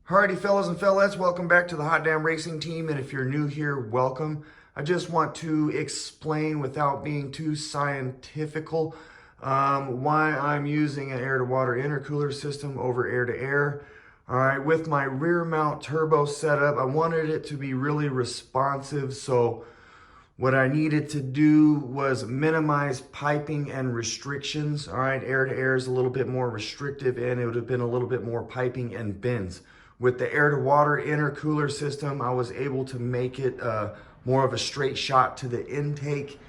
Alrighty, fellas and fellas, welcome back to the Hot Damn Racing Team. And if you're new here, welcome. I just want to explain without being too scientifical why I'm using an air-to-water intercooler system over air-to-air. All right, with my rear mount turbo setup, I wanted it to be really responsive. So what I needed to do was minimize piping and restrictions. All right, air-to-air is a little bit more restrictive and it would have been a little bit more piping and bends. With the air-to-water intercooler system, I was able to make it more of a straight shot to the intake,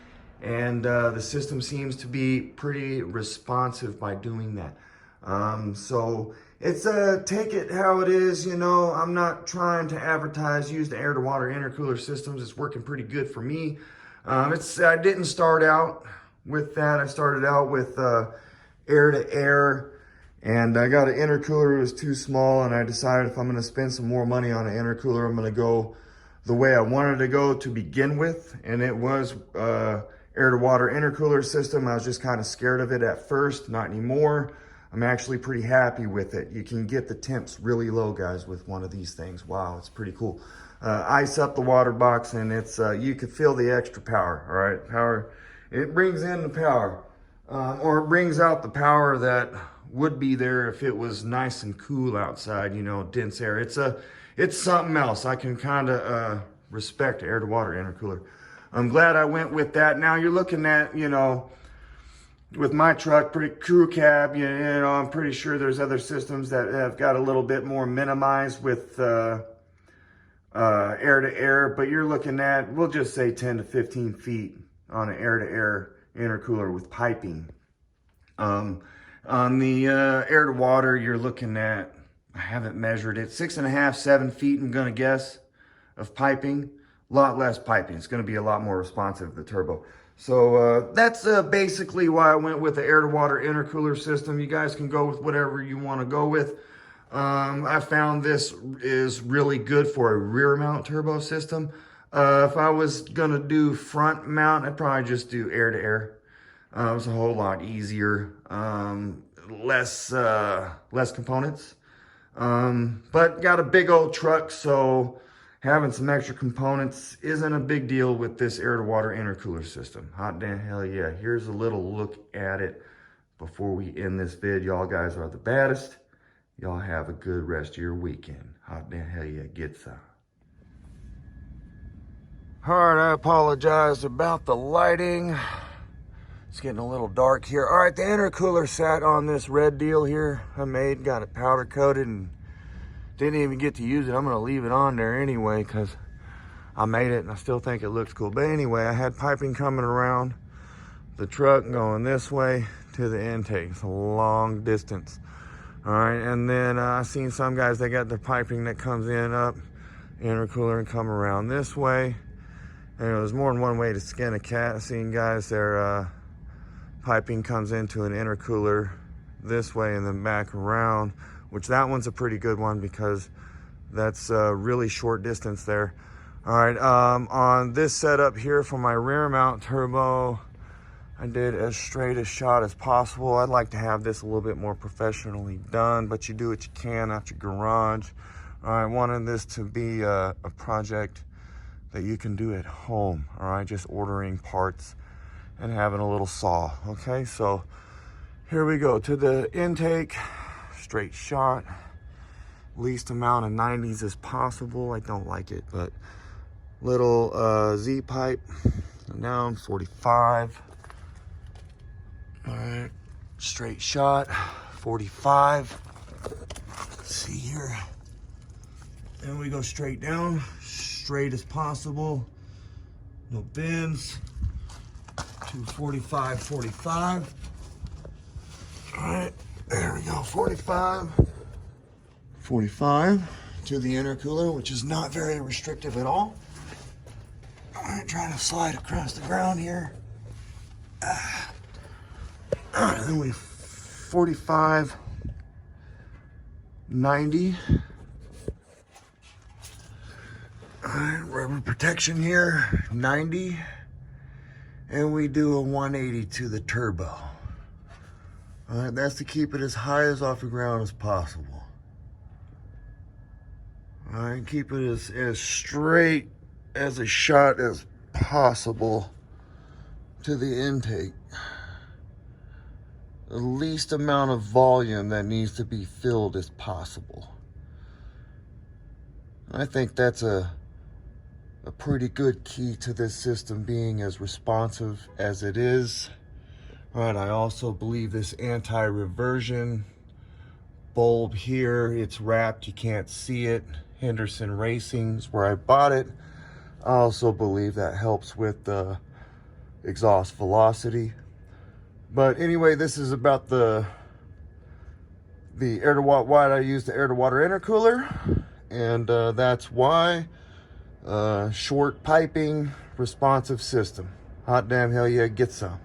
and the system seems to be pretty responsive by doing that. So it's take it how it is, you know. I'm not trying to advertise use the air-to-water intercooler systems. It's working pretty good for me. I didn't start out with that. I started out with air-to-air. And I got an intercooler, it was too small, and I decided if I'm gonna spend some more money on an intercooler, I'm gonna go the way I wanted to go to begin with. And it was air-to-water intercooler system. I was just kind of scared of it at first, not anymore. I'm actually pretty happy with it. You can get the temps really low, guys, with one of these things. Wow, it's pretty cool. Ice up the water box, and it's you can feel the extra power, all right? Power, it brings in the power, or it brings out the power that would be there if it was nice and cool outside, you know, dense air. It's something else. I can kind of respect air-to-water intercooler. I'm glad I went with that. Now you're looking at, you know, with my truck, pretty crew cab, you know, I'm pretty sure there's other systems that have got a little bit more minimized with air-to-air, but you're looking at, we'll just say 10 to 15 feet on an air-to-air intercooler with piping. On the air-to-water, you're looking at, I haven't measured it, 6.5, 7 feet, I'm gonna guess, of piping. A lot less piping. It's gonna be a lot more responsive to the turbo. So that's basically why I went with the air-to-water intercooler system. You guys can go with whatever you wanna go with. I found this is really good for a rear mount turbo system. If I was gonna do front mount, I'd probably just do air-to-air. It was a whole lot easier, less components, but got a big old truck, so having some extra components isn't a big deal with this air-to-water intercooler system. Hot damn hell yeah. Here's a little look at it before we end this vid. Y'all guys are the baddest. Y'all have a good rest of your weekend. Hot damn hell yeah, get some. All right, I apologize about the lighting. It's getting a little dark here. All right, the intercooler sat on this red deal here I made, got it powder coated and didn't even get to use it. I'm gonna leave it on there anyway because I made it and I still think it looks cool. But anyway, I had piping coming around the truck going this way to the intake. It's a long distance. All right, and then I seen some guys, they got their piping that comes in up intercooler and come around this way. And there's more than one way to skin a cat. I've seen guys, their piping comes into an intercooler this way and then back around, which that one's a pretty good one because that's a really short distance there. All right, on this setup here for my rear mount turbo, I did as straight a shot as possible. I'd like to have this a little bit more professionally done, but you do what you can out your garage. I wanted this to be a project that you can do at home, all right? Just ordering parts and having a little saw, okay? So here we go to the intake, straight shot, least amount of 90s as possible. I don't like it, but little Z pipe, down 45. All right, straight shot, 45. Let's see here. And we go straight down, straight as possible, no bends. 245, 45. All right, there we go, 45. 45 to the intercooler, which is not very restrictive at all. All right, trying to slide across the ground here. All right, then we 45, 90. All right, rubber protection here, 90. And we do a 180 to the turbo. All right, that's to keep it as high as off the ground as possible. All right, keep it as straight as a shot as possible to the intake. The least amount of volume that needs to be filled as possible. I think that's a pretty good key to this system being as responsive as it is. All right, I also believe this anti-reversion bulb here, it's wrapped, you can't see it. Henderson Racing's where I bought it. I also believe that helps with the exhaust velocity. But anyway, this is about the air to water, why I use the air to water intercooler, and that's why short piping responsive system. Hot damn hell yeah, get some.